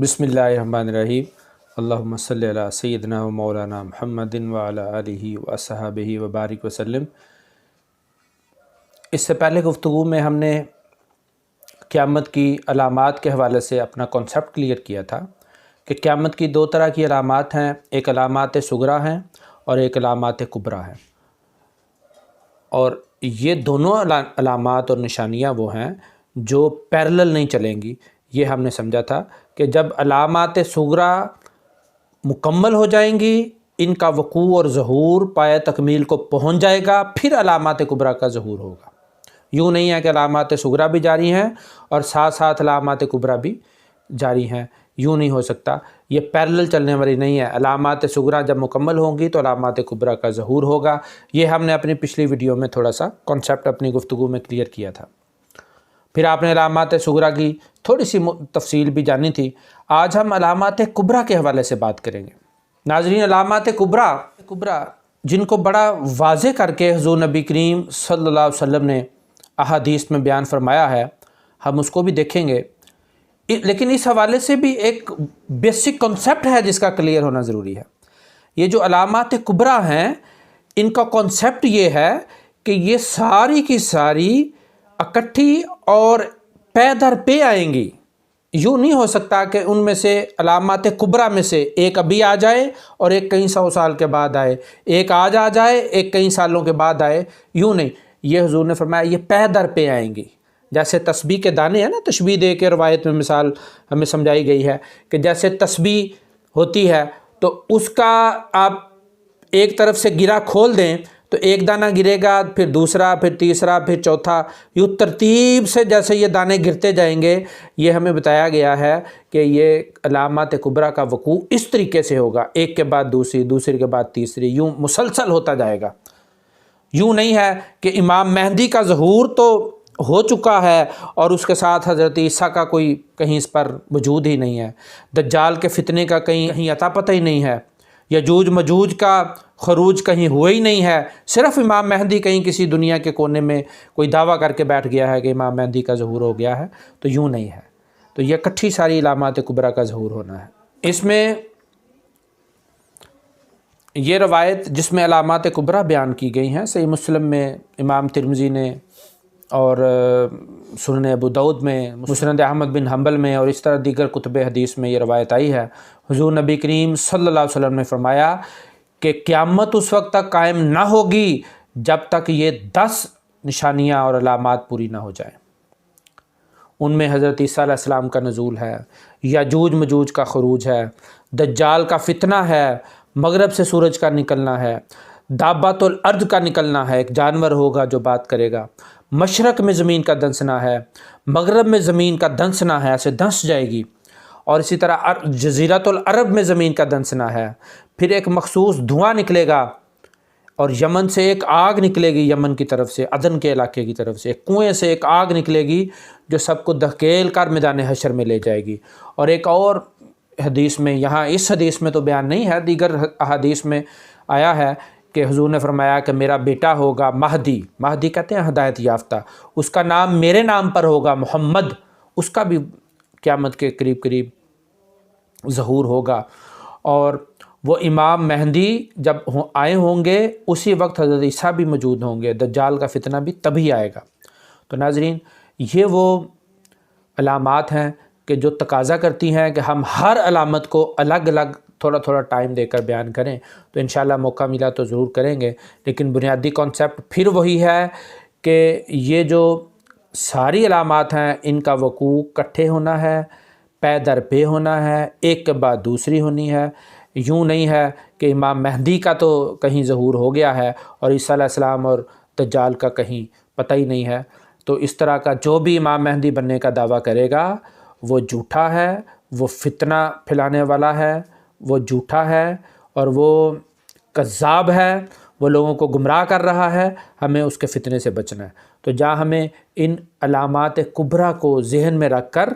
بسم اللہ الرحمن الرحیم اللہم صلی علی سیدنا و مولانا محمد وعلی آلہ وصحبہ وبارک وسلم۔ اس سے پہلے گفتگو میں ہم نے قیامت کی علامات کے حوالے سے اپنا کنسیپٹ کلیئر کیا تھا کہ قیامت کی دو طرح کی علامات ہیں، ایک علامات صغریٰ ہیں اور ایک علامات کبریٰ ہیں، اور یہ دونوں علامات اور نشانیاں وہ ہیں جو پیرلل نہیں چلیں گی۔ یہ ہم نے سمجھا تھا کہ جب علامات صغریٰ مکمل ہو جائیں گی، ان کا وقوع اور ظہور پایہ تکمیل کو پہنچ جائے گا، پھر علامات کبریٰ کا ظہور ہوگا۔ یوں نہیں ہے کہ علامات صغریٰ بھی جاری ہیں اور ساتھ ساتھ علامات کبریٰ بھی جاری ہیں، یوں نہیں ہو سکتا، یہ پیرلل چلنے والی نہیں ہے۔ علامات صغریٰ جب مکمل ہوں گی تو علامات کبریٰ کا ظہور ہوگا۔ یہ ہم نے اپنی پچھلی ویڈیو میں تھوڑا سا کنسیپٹ اپنی گفتگو میں کلیئر کیا تھا۔ پھر آپ نے علامات صغریٰ کی تھوڑی سی تفصیل بھی جانی تھی۔ آج ہم علامات کبریٰ کے حوالے سے بات کریں گے۔ ناظرین، علامات کبریٰ جن کو بڑا واضح کر کے حضور نبی کریم صلی اللہ علیہ وسلم نے احادیث میں بیان فرمایا ہے، ہم اس کو بھی دیکھیں گے، لیکن اس حوالے سے بھی ایک بیسک کنسیپٹ ہے جس کا کلیئر ہونا ضروری ہے۔ یہ جو علامات کبریٰ ہیں، ان کا کنسیپٹ یہ ہے کہ یہ ساری کی ساری اکٹھی اور پے در پے آئیں گی۔ یوں نہیں ہو سکتا کہ ان میں سے علامات کبریٰ میں سے ایک ابھی آ جائے اور ایک کئی سو سال کے بعد آئے، ایک آج آ جائے ایک کئی سالوں کے بعد آئے، یوں نہیں۔ یہ حضور نے فرمایا یہ پے در پے آئیں گی۔ جیسے تسبیح کے دانے ہیں نا، تشبیہ دے کے روایت میں مثال ہمیں سمجھائی گئی ہے کہ جیسے تسبیح ہوتی ہے تو اس کا آپ ایک طرف سے گرہ کھول دیں تو ایک دانہ گرے گا، پھر دوسرا، پھر تیسرا، پھر چوتھا، یوں ترتیب سے جیسے یہ دانے گرتے جائیں گے۔ یہ ہمیں بتایا گیا ہے کہ یہ علامات کبریٰ کا وقوع اس طریقے سے ہوگا، ایک کے بعد دوسری، دوسری کے بعد تیسری، یوں مسلسل ہوتا جائے گا۔ یوں نہیں ہے کہ امام مہدی کا ظہور تو ہو چکا ہے اور اس کے ساتھ حضرت عیسیٰ کا کوئی کہیں اس پر وجود ہی نہیں ہے، دجال کے فتنے کا کہیں اتا پتہ ہی نہیں ہے، یجوج مجوج کا خروج کہیں ہوا ہی نہیں ہے، صرف امام مہدی کہیں کسی دنیا کے کونے میں کوئی دعویٰ کر کے بیٹھ گیا ہے کہ امام مہدی کا ظہور ہو گیا ہے، تو یوں نہیں ہے۔ تو یہ اکٹھی ساری علامات کبریٰ کا ظہور ہونا ہے۔ اس میں یہ روایت جس میں علامات کبریٰ بیان کی گئی ہیں، صحیح مسلم میں، امام ترمذی نے، اور سنن ابو داؤد میں، مسند احمد بن حنبل میں، اور اس طرح دیگر کتب حدیث میں یہ روایت آئی ہے۔ حضور نبی کریم صلی اللہ علیہ وسلم نے فرمایا کہ قیامت اس وقت تک قائم نہ ہوگی جب تک یہ 10 نشانیاں اور علامات پوری نہ ہو جائیں۔ ان میں حضرت عیسیٰ علیہ السلام کا نزول ہے، یاجوج مجوج کا خروج ہے، دجال کا فتنہ ہے، مغرب سے سورج کا نکلنا ہے، دابۃ الارض کا نکلنا ہے، ایک جانور ہوگا جو بات کرے گا، مشرق میں زمین کا دنسنا ہے، مغرب میں زمین کا دنسنا ہے، ایسے دنس جائے گی، اور اسی طرح جزیرۃ العرب میں زمین کا دنسنا ہے، پھر ایک مخصوص دھواں نکلے گا، اور یمن سے ایک آگ نکلے گی، یمن کی طرف سے، عدن کے علاقے کی طرف سے ایک کنویں سے ایک آگ نکلے گی جو سب کو دھکیل کر میدان حشر میں لے جائے گی۔ اور ایک اور حدیث میں، یہاں اس حدیث میں تو بیان نہیں ہے، دیگر احادیث میں آیا ہے کہ حضور نے فرمایا کہ میرا بیٹا ہوگا مہدی، مہدی کہتے ہیں ہدایت یافتہ، اس کا نام میرے نام پر ہوگا محمد، اس کا بھی قیامت کے قریب قریب ظہور ہوگا۔ اور وہ امام مہدی جب آئے ہوں گے اسی وقت حضرت عیسیٰ بھی موجود ہوں گے، دجال کا فتنہ بھی تبھی آئے گا۔ تو ناظرین، یہ وہ علامات ہیں کہ جو تقاضا کرتی ہیں کہ ہم ہر علامت کو الگ الگ تھوڑا تھوڑا ٹائم دے کر بیان کریں، تو انشاءاللہ موقع ملا تو ضرور کریں گے۔ لیکن بنیادی کانسیپٹ پھر وہی ہے کہ یہ جو ساری علامات ہیں ان کا وقوع کٹھے ہونا ہے، پے در پے ہونا ہے، ایک کے بعد دوسری ہونی ہے۔ یوں نہیں ہے کہ امام مہدی کا تو کہیں ظہور ہو گیا ہے اور عیسیٰ علیہ السلام اور دجال کا کہیں پتہ ہی نہیں ہے۔ تو اس طرح کا جو بھی امام مہدی بننے کا دعویٰ کرے گا وہ جھوٹا ہے، وہ فتنہ پھیلانے والا ہے، وہ جھوٹا ہے اور وہ کذاب ہے، وہ لوگوں کو گمراہ کر رہا ہے۔ ہمیں اس کے فتنے سے بچنا ہے۔ تو جہاں ہمیں ان علامات کبریٰ کو ذہن میں رکھ کر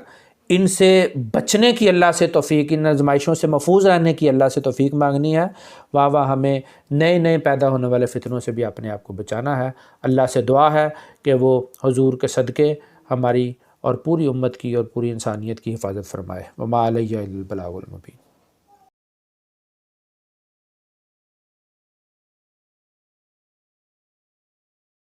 ان سے بچنے کی اللہ سے توفیق، ان آزمائشوں سے محفوظ رہنے کی اللہ سے توفیق مانگنی ہے، واہ ہمیں نئے نئے پیدا ہونے والے فتنوں سے بھی اپنے آپ کو بچانا ہے۔ اللہ سے دعا ہے کہ وہ حضور کے صدقے ہماری اور پوری امت کی اور پوری انسانیت کی حفاظت فرمائے۔ وما علیہ الا البلاغ المبین۔